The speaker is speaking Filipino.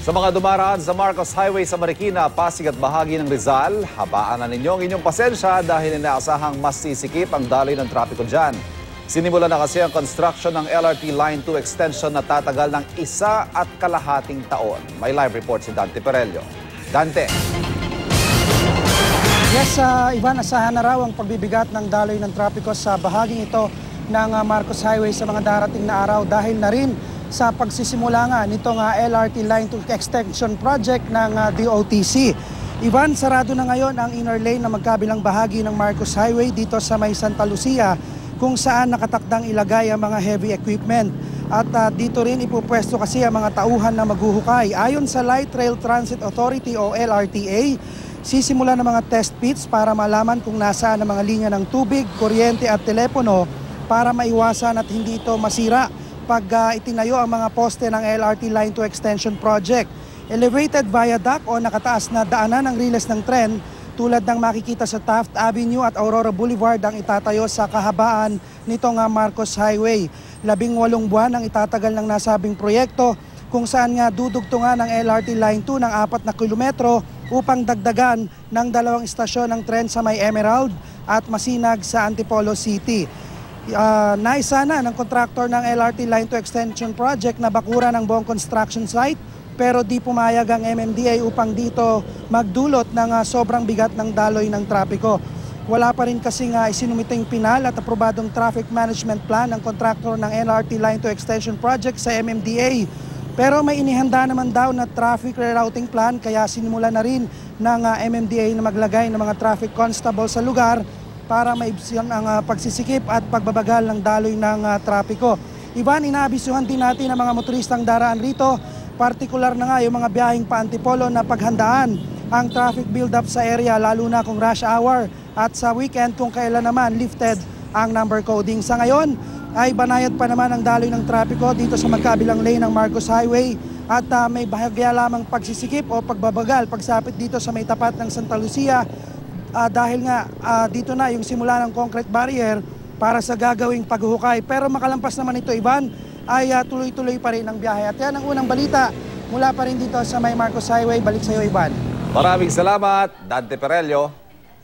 Sa mga dumaraan sa Marcos Highway sa Marikina, Pasig at bahagi ng Rizal, habaan na ninyo ang inyong pasensya dahil inaasahang mas sisikip ang daloy ng trapiko dyan. Sinimula na kasi ang construction ng LRT Line 2 extension na tatagal ng 1.5 taon. May live report si Dante Perello. Dante. Yes, Ivan, asahan na raw ang pagbibigat ng daloy ng trapiko sa bahaging ito ng Marcos Highway sa mga darating na araw dahil na rin sa pagsisimula nga nitong LRT Line 2 Extension Project ng DOTC. Ivan, sarado na ngayon ang inner lane na magkabilang bahagi ng Marcos Highway dito sa may Santa Lucia kung saan nakatakdang ilagay ang mga heavy equipment. At dito rin ipupwesto kasi ang mga tauhan na maghuhukay. Ayon sa Light Rail Transit Authority o LRTA, sisimula ng mga test pits para malaman kung nasaan ang mga linya ng tubig, kuryente at telepono para maiwasan at hindi ito masira pag itinayo ang mga poste ng LRT Line 2 Extension Project. Elevated viaduct o nakataas na daanan ng riles ng tren tulad ng makikita sa Taft Avenue at Aurora Boulevard ang itatayo sa kahabaan nitong Marcos Highway. 18 buwan ang itatagal ng nasabing proyekto kung saan nga dudugtungan ng LRT Line 2 ng 4 na kilometro upang dagdagan ng 2 istasyon ng tren sa may Emerald at Masinag sa Antipolo City. Naisa na ng kontraktor ng LRT Line 2 Extension Project na bakuran ng buong construction site pero di pumayag ang MMDA upang dito magdulot ng sobrang bigat ng daloy ng trapiko. Wala pa rin kasi isinumiting pinal at aprobadong traffic management plan ng kontraktor ng LRT Line 2 Extension Project sa MMDA. Pero may inihanda naman daw na traffic rerouting plan kaya sinimula na rin ng MMDA na maglagay ng mga traffic constable sa lugar para maibsan ang pagsisikip at pagbabagal ng daloy ng trapiko. Ivan, inaabisuhan din natin ang mga motoristang daraan rito, partikular na nga yung mga biyaheng pa Antipolo na paghandaan ang traffic build-up sa area lalo na kung rush hour at sa weekend kung kailan naman lifted ang number coding. Sa ngayon ay banayad pa naman ang daloy ng trapiko dito sa magkabilang lane ng Marcos Highway at may bahagya lamang pagsisikip o pagbabagal pagsapit dito sa may tapat ng Santa Lucia. Dahil nga dito na yung simula ng concrete barrier para sa gagawing paghuhukay. Pero makalampas naman ito, Ivan, ay tuloy-tuloy pa rin ang biyahe. At yan ang unang balita mula pa rin dito sa may Marcos Highway. Balik sa iyo, Ivan. Maraming salamat, Dante Perello.